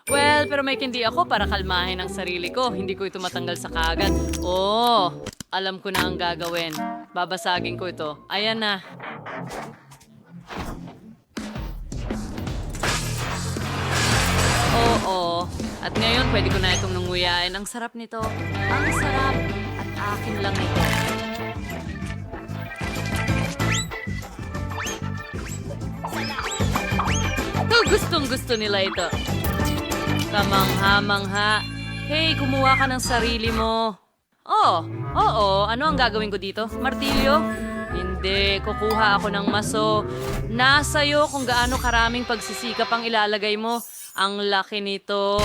Well, pero may kindi ako para kalmahin ang sarili ko. Hindi ko ito matanggal sa kaagad. Oh, alam ko na ang gagawin. Babasagin ko ito. Ayan na. Oo. At ngayon, pwede ko na itong nunguyain. Ang sarap nito. Ang sarap. At akin lang ito. Gustong-gusto nila ito. Kamangha-mangha. Hey, kumuha ka ng sarili mo. Oo. Ano ang gagawin ko dito? Martilyo? Hindi. Kukuha ako ng maso. Nasa'yo kung gaano karaming pagsisikap ang ilalagay mo. Ang laki nito.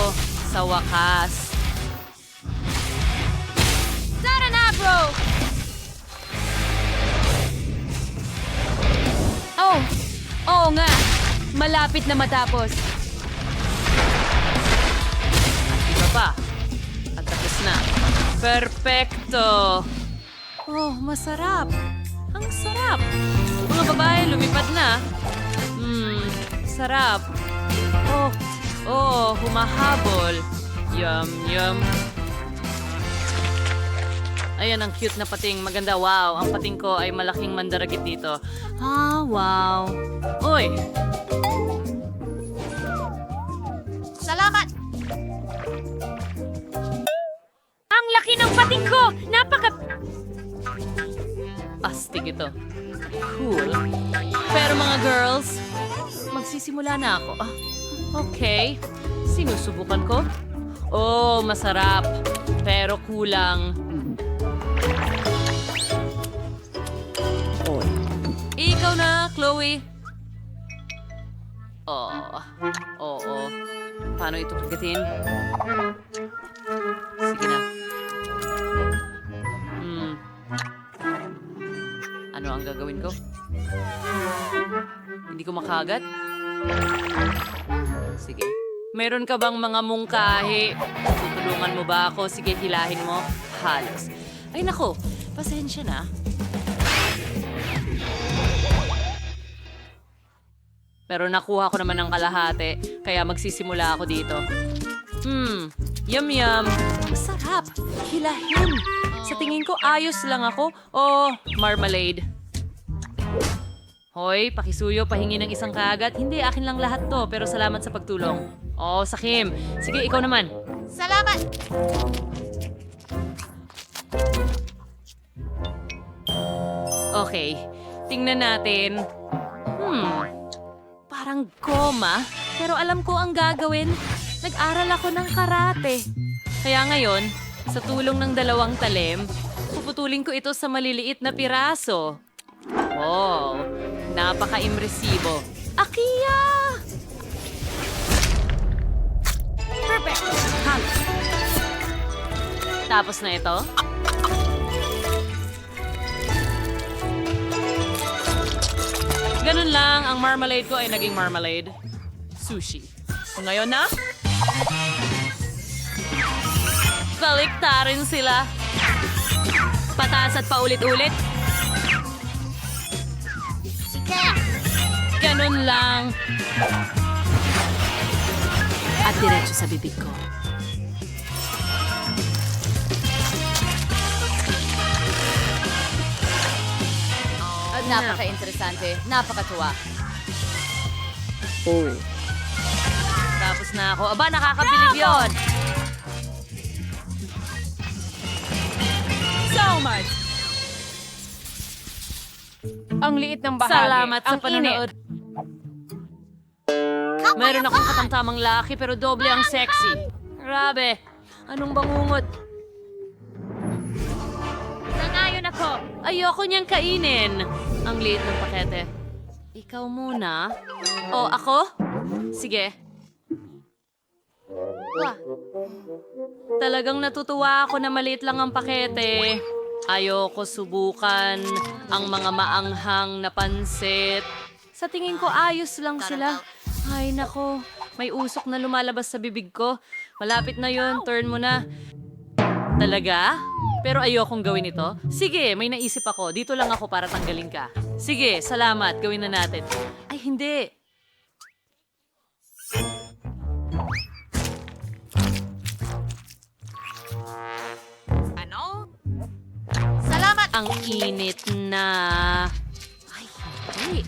Sa wakas. Tara na, bro! Oo nga. Malapit na matapos. Iba pa. At tapos na. Perfecto! Oh, masarap. Ang sarap. Mga babae, lumipad na. Sarap. humahabol. Yum. Ayan, ang cute na pating. Maganda, wow. Ang pating ko ay malaking mandaragit dito. Ah, wow. Uy! Salamat! Ang laki ng pating ko! Astig ito. Cool. Pero mga girls, magsisimula na ako. Ah, okay. Sinusubukan ko. Oh, masarap. Pero kulang. Ikaw na, Chloe. Oo. Paano ito pagkatin? Sige na. Ano ang gagawin ko? Hindi ko makagat? Sige. Meron ka bang mga mungkahi? Tutulungan mo ba ako? Sige, hilahin mo. Halos. Ay nako, pasensya na. Pero nakuha ko naman ng kalahati, kaya magsisimula ako dito. Yum. Masarap. Hilahin. Sa tingin ko, ayos lang ako. Oh, marmalade. Hoy, pakisuyo, pahingi ng isang kagat. Hindi, akin lang lahat to, pero salamat sa pagtulong. Oh, Sakim. Sige, ikaw naman. Salamat! Okay, tingnan natin. Parang goma, pero alam ko ang gagawin. Nag-aral ako ng karate. Kaya ngayon, sa tulong ng 2 talim, puputulin ko ito sa maliliit na piraso. Wow, napaka-impresibo. Akiya! Perfect! Halos. Tapos na ito. Ganun lang, ang marmalade ko ay naging marmalade. Sushi. So ngayon na? Baliktarin sila. Pataas at paulit-ulit. Ganun lang. At diretso sa bibig ko. Napaka-interesante. Napakatuwa. Tapos na ako. Aba, nakakabilib yun. So much! Ang liit ng bahagi. Salamat sa Ang panonood. Mayroon akong katamtamang laki pero doble ang sexy. Grabe. Anong bangungot? Sangayon ako. Ayoko niyang kainin. Ang liit ng pakete. Ikaw muna. O, ako? Sige. Talagang natutuwa ako na maliit lang ang pakete. Ayoko subukan ang mga maanghang na pansit. Sa tingin ko, ayos lang sila. Ay, nako. May usok na lumalabas sa bibig ko. Malapit na yon, turn mo na. Talaga? Pero ayokong gawin ito. Sige, may naisip ako. Dito lang ako para tanggalin ka. Sige, salamat. Gawin na natin. Ay, hindi. Salamat! Ang init na... Ay, hindi.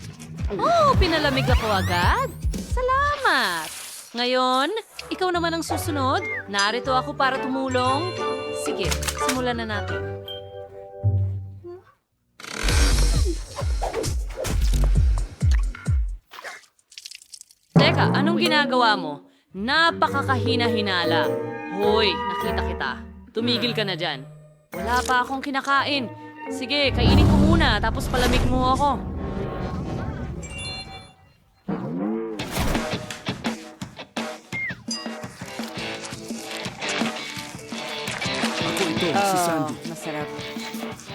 Oh, pinalamig ako agad. Salamat! Ngayon, ikaw naman ang susunod. Narito ako para tumulong. Sige, simulan na natin. Teka, anong ginagawa mo? Napakakahina-hinala. Hoy, nakita kita. Tumigil ka na dyan. Wala pa akong kinakain. Sige, kainin ko muna, tapos palamig mo ako. Masarap.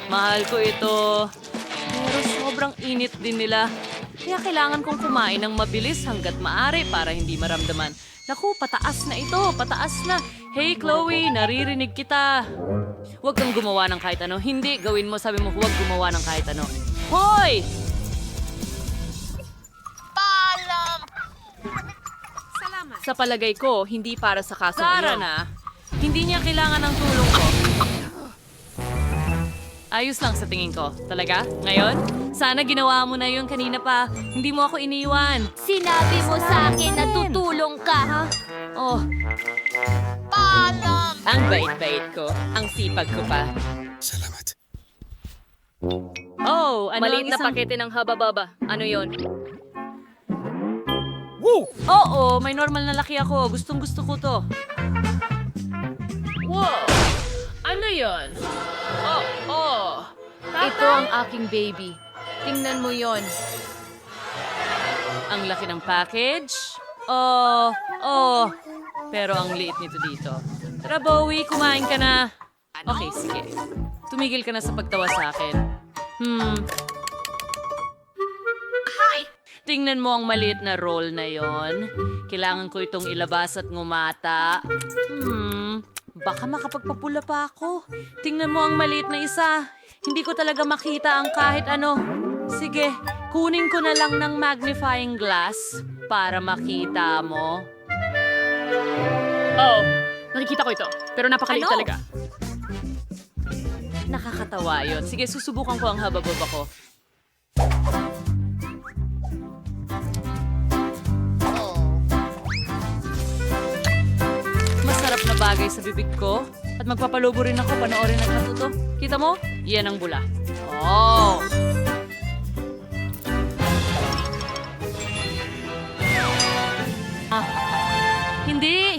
Mahal ko ito. Pero sobrang init din nila. Kaya kailangan kong kumain ng mabilis hanggat maaari para hindi maramdaman. Naku, pataas na ito, pataas na. Hey Chloe, naririnig kita. Huwag kang gumawa ng kahit ano. Hindi, gawin mo, sabi mo, huwag gumawa ng kahit ano. Hoy! Paalam! Sa palagay ko, hindi para sa kaso Sara na. Hindi niya kailangan ng tulong ko. Ayos lang sa tingin ko. Talaga? Ngayon? Sana ginawa mo na yun kanina pa. Hindi mo ako iniwan. Sinabi mo sa akin na tutulong ka. Oh, ang bait-bait ko. Ang sipag ko pa. Salamat. Oh, ano Maliit ang na isang... pakete ng haba-baba. Ano yon? Oo, may normal na laki ako. Gustong-gusto ko to. Wow! Ano yon? Oh. Ito ang aking baby. Tingnan mo yon. Ang laki ng package. Oh. Pero ang liit nito dito. Tara, Bowie, kumain ka na. Okay, sige. Tumigil ka na sa pagtawa sa akin. Tingnan mo ang maliit na roll na yon. Kailangan ko itong ilabas at ngumata. Baka makapagpapula pa ako. Tingnan mo ang maliit na isa. Hindi ko talaga makita ang kahit ano. Sige, kunin ko na lang ng magnifying glass para makita mo. Oh, nakikita ko ito. Pero napakaliit Ano? talaga. Nakakatawa yun. Sige, susubukan ko ang haba-baba ko. Masarap na bagay sa bibig ko. At magpapalubo rin ako, panoorin at matuto. Kita mo? Yan ang bula. Oh!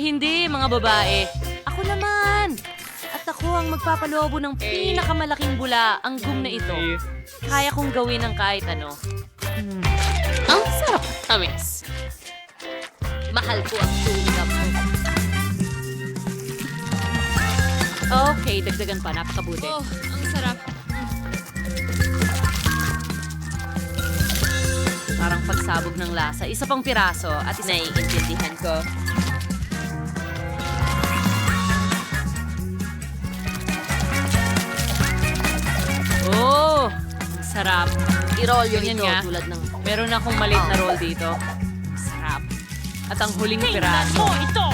Hindi, mga babae. Ako naman! At ako ang magpapalobo ng pinakamalaking bula, ang gum na ito. Kaya kong gawin ng kahit ano. Ang sarap! Tamis! Mahal ko ang tulap mo. Okay, dagdagan pa. Napakabuti. Oh, ang sarap. Parang pagsabog ng lasa. Isa pang piraso at naiintindihan ko. Oh, ang sarap. I-roll Ganyan nga. tulad ng... Meron akong maliit na roll dito. Sarap. At ang huling piraso. ito!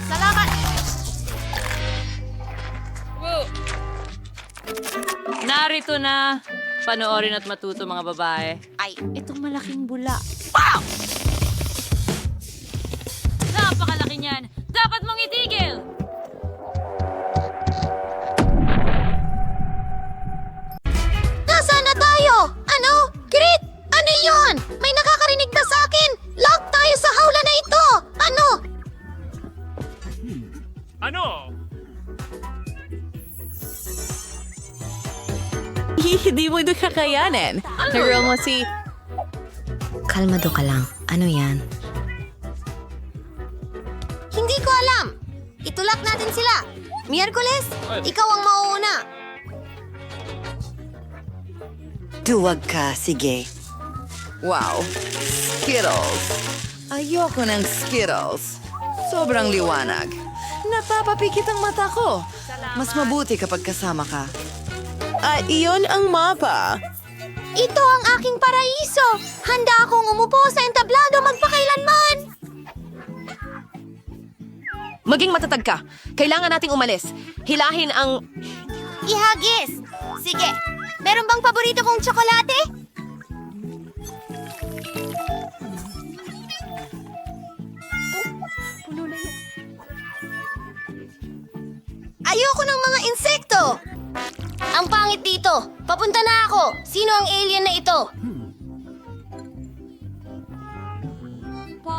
Salamat! Narito na. Panoorin at matuto, mga babae. Ay, Itong malaking bula. Napakalaki niyan. Dapat mong itigil. nasaan na tayo? Ano? Grit! Ano yon? May nakakarinig na sa akin! Lock tayo sa hawla na ito! Ano? Hindi mo ito kakayanin. Nagro mo si... Kalmado ka lang. Ano yan? Hindi ko alam! Itulak natin sila! Miyerkules, ikaw ang mauuna! Duwag ka, sige. Wow, Skittles. Ayoko ng Skittles. Sobrang liwanag. Napapapikit ang mata ko. Mas mabuti kapag kasama ka. Iyon ang mapa. Ito ang aking paraiso! Handa akong umupo sa entablado magpakailanman! Maging matatag ka. Kailangan nating umalis. Hilahin ang... Ihagis! Sige, meron bang paborito kong tsokolate? Ayoko ng mga insekto! Ang pangit dito! Papunta na ako! Sino ang alien na ito?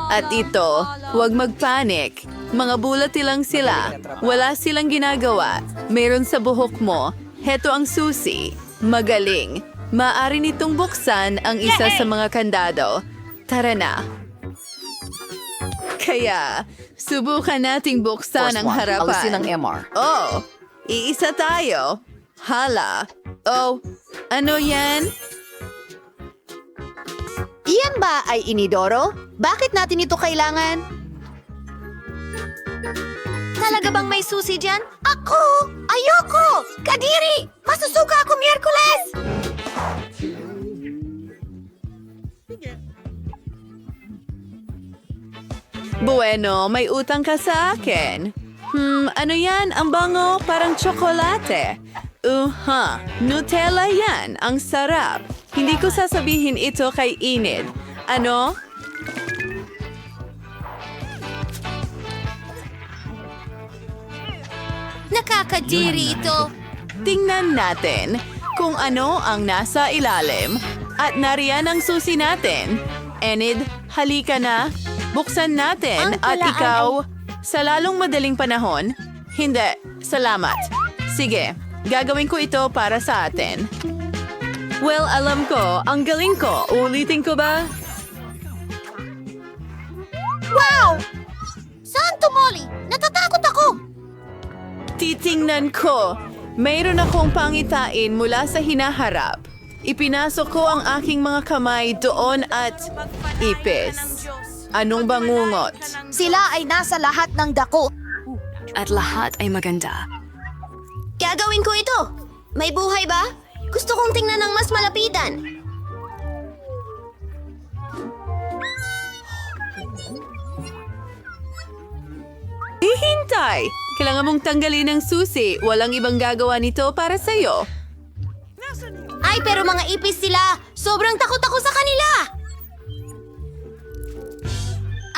At ito, huwag magpanik. Mga bulati lang sila. Wala silang ginagawa. Meron sa buhok mo. Heto ang susi. Magaling. Maaari nitong buksan ang isa sa mga kandado. Tara na. Kaya, subukan nating buksan ang harapan. Alisin ang MR. Oh, iisa tayo. Hala. Oh, ano yan? Iyan ba ay inidoro? Bakit natin ito kailangan? Talaga bang may susi dyan? Ako! Ayoko! Kadiri! Masusuka ako Miyerkules! Bueno, may utang ka sa akin. Ano yan? Ang bango, parang tsokolate. Nutella yan. Ang sarap. Hindi ko sasabihin ito kay Enid. Ano? Nakakadiri ito. Tingnan natin kung ano ang nasa ilalim. At nariyan ang susi natin. Enid, halika na. Buksan natin. Ang At talaan ikaw, sa lalong madaling panahon, hindi, salamat. Sige, gagawin ko ito para sa atin. Well, alam ko, ang galing ko. Ulitin ko ba? Wow! Santo Molly! Natatakot ako! Titingnan ko. Mayroon akong pangitain mula sa hinaharap. Ipinasok ko ang aking mga kamay doon at ipis. Anong bangungot? Sila ay nasa lahat ng dako. At lahat ay maganda. Gagawin ko ito. May buhay ba? Gusto kong tingnan ng mas malapitan. Hihintay! Kailangan mong tanggalin ang susi. Walang ibang gagawa nito para sa'yo. Ay, pero mga ipis sila. Sobrang takot ako sa kanila.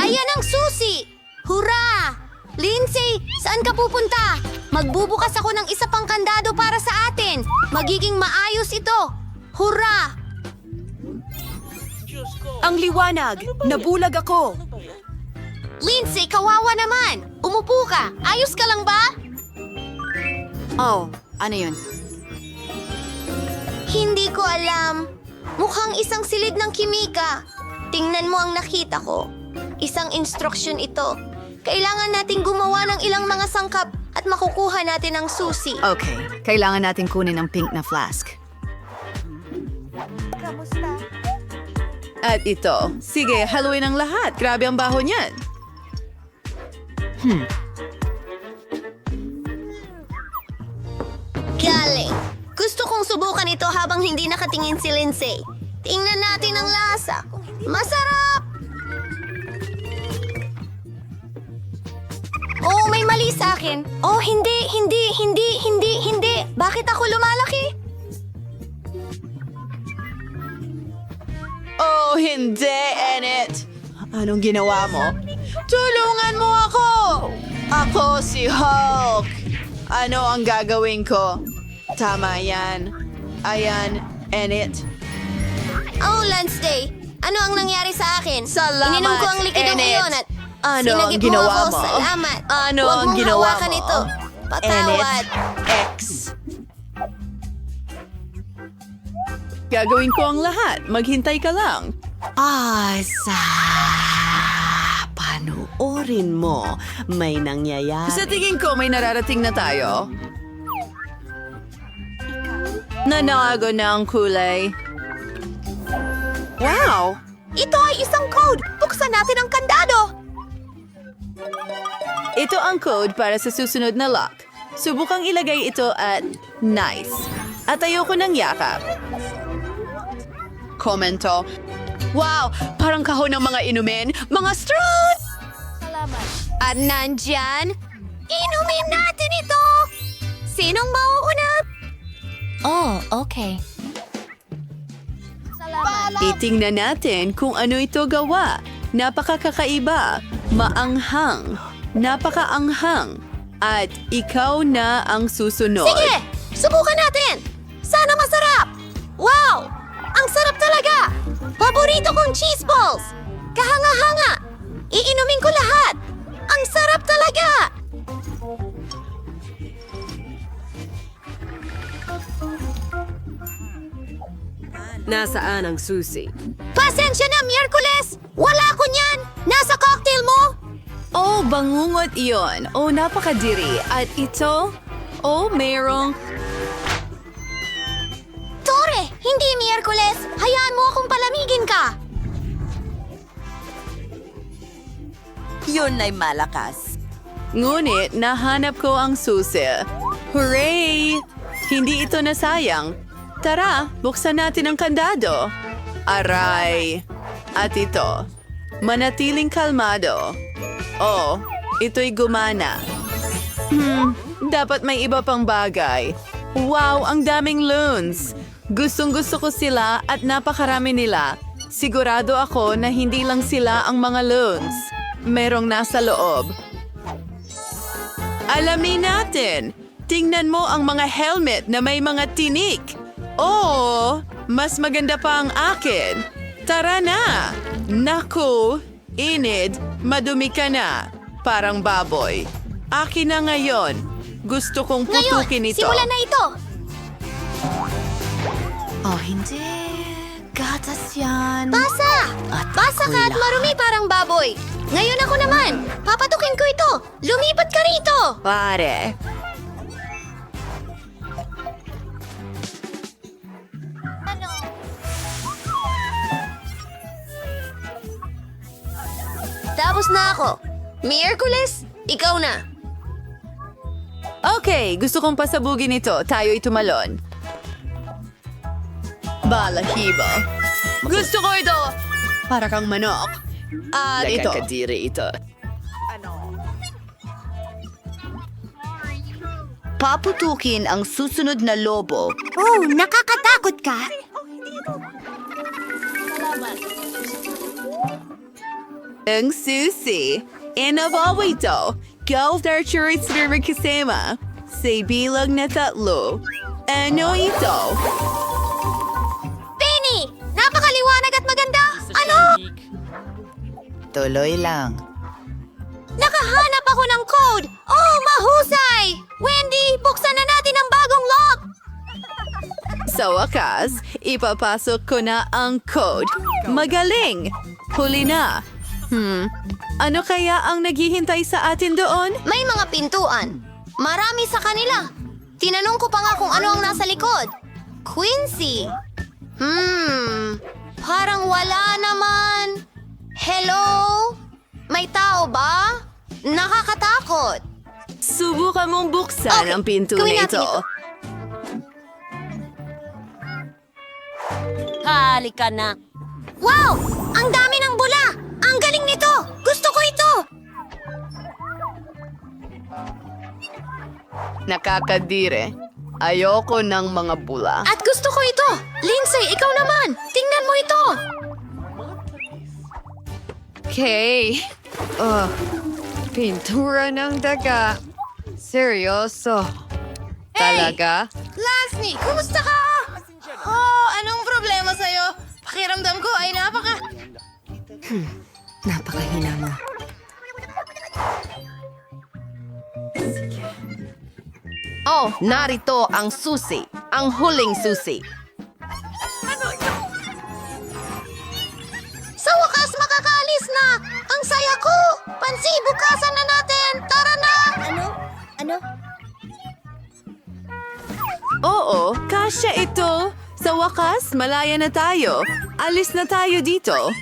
Ayan ang susi! Hurra! Lindsay, saan ka pupunta? Magbubukas ako ng isa pang kandado para sa atin. Magiging maayos ito. Hurra! Ang liwanag! Nabulag ako! Lindsay, kawawa naman. Umupo ka. Ayos ka lang ba? Oh, ano yun? Hindi ko alam. Mukhang isang silid ng kimika. Tingnan mo ang nakita ko. Isang instruksyon ito. Kailangan nating gumawa ng ilang mga sangkap at makukuha natin ang susi. Okay, kailangan natin kunin ang pink na flask. At ito. Sige, haluin ang lahat. Grabe ang baho niyan. Galing. Gusto kong subukan ito habang hindi nakatingin si Lindsay. Tingnan natin ang lasa. Masarap! Oh, may mali sa akin. Oh, hindi. Bakit ako lumalaki? Oh, hindi, Enid. Anong ginawa mo? Tulungan mo ako! Ako si Hulk. Ano ang gagawin ko? Tama yan. Ayan, Enid. Oh, Lance Day. Ano ang nangyari sa akin? Salamat, Ininom ko ang likidong Enid. iyon at Ano ang sinagip ginawa ako. mo? Salamat. Ano Huwag ang mong ginawa hawakan mo? ito. Patawad. X. Gagawin ko ang lahat. Maghintay ka lang. Panoorin mo. May nangyayari. Sa tingin ko, may nararating na tayo. Nanago na ang kulay. Wow! Ito ay isang code. Buksan natin ang kandado. Ito ang code para sa susunod na lock. Subukang ilagay ito at nice. At ayoko ng yakap. Komento. Wow! Parang kahon ng mga inumin. Mga straws! At nandyan, inumin natin ito. Sinong mauuna? Oh, okay. Itingnan natin kung ano ito gawa. Napakakakaiba. Maanghang. Napakaanghang. At ikaw na ang susunod. Sige, subukan natin. Sana masarap. Wow! Ang sarap talaga. Paborito kong cheese balls. Kahanga-hanga. Iinumin ko lahat. Ang sarap talaga. Nasaan ang susi? Pasensya na, Miyerkules. Wala ko niyan. Nasa cocktail mo. Oh, bangungot iyon. Oh, napakadiri. At ito? Oh, mayroong... Tore, hindi Miyerkules. Hayaan mo akong palamigin ka. Yun ay malakas. Ngunit nahanap ko ang susi. Hooray! Hindi ito nasayang. Tara, buksan natin ang kandado. Aray! At ito, manatiling kalmado. Oh, ito'y gumana. Dapat may iba pang bagay. Wow, ang daming loons. Gustong-gusto ko sila at napakarami nila. Sigurado ako na hindi lang sila ang mga loons. Merong nasa loob. Alamin natin. Tingnan mo ang mga helmet na may mga tinik. Oo, mas maganda pa ang akin. Tara na! Naku, Enid, madumi ka na. Parang baboy. Akin na ngayon. Gusto kong putukin ito. Simulan na ito! Oh, hindi. Gatas yan. Basa! Basa ka at marumi parang baboy. Ngayon ako naman. Papatukin ko ito. Lumipat ka rito. Pare. Tapos na ako. Miyerkules, ikaw na. Okay, gusto kong pasabugin ito. Tayo'y tumalon. Balahibo. Gusto ko ito! Para kang manok. At ito. Nakakadiri ito. Paputukin ang susunod na lobo. Oh, nakakatakot ka? Ang susi. Inabawa ito. Golf archery server kasama. Sa bilang na 3. Ano ito? Penny! Napakaliwanag at maganda! Ano? Tuloy lang. Nakahanap ako ng code! Oh, mahusay! Wendy, buksan na natin ang bagong lock! Sa wakas, ipapasok ko na ang code. Magaling! Huli na. Ano kaya ang naghihintay sa atin doon? May mga pintuan. Marami sa kanila. Tinanong ko pa nga kung ano ang nasa likod. Quincy. Parang wala naman. Hello? May tao ba? Nakakatakot. Subukan mong buksan Okay, ang pinto gawin na natin ito. Halika na. Wow! Ang dami ng bula! Ang galing nito! Gusto ko ito! Nakakadire. Ayoko ng mga bula. At gusto ko ito! Lindsay, ikaw naman! Tingnan mo ito! Okay. Pintura ng daga. Seryoso. Talaga? Lasny, kumusta ka? Oh, anong problema sa'yo? Pakiramdam ko ay Napakahina mo. Oh, narito ang susi. Ang huling susi. Sa wakas, makakaalis na! Ang saya ko! Pansi, bukasan na natin! Tara na! Ano? Oo, kasya ito. Sa wakas, malaya na tayo. Alis na tayo dito.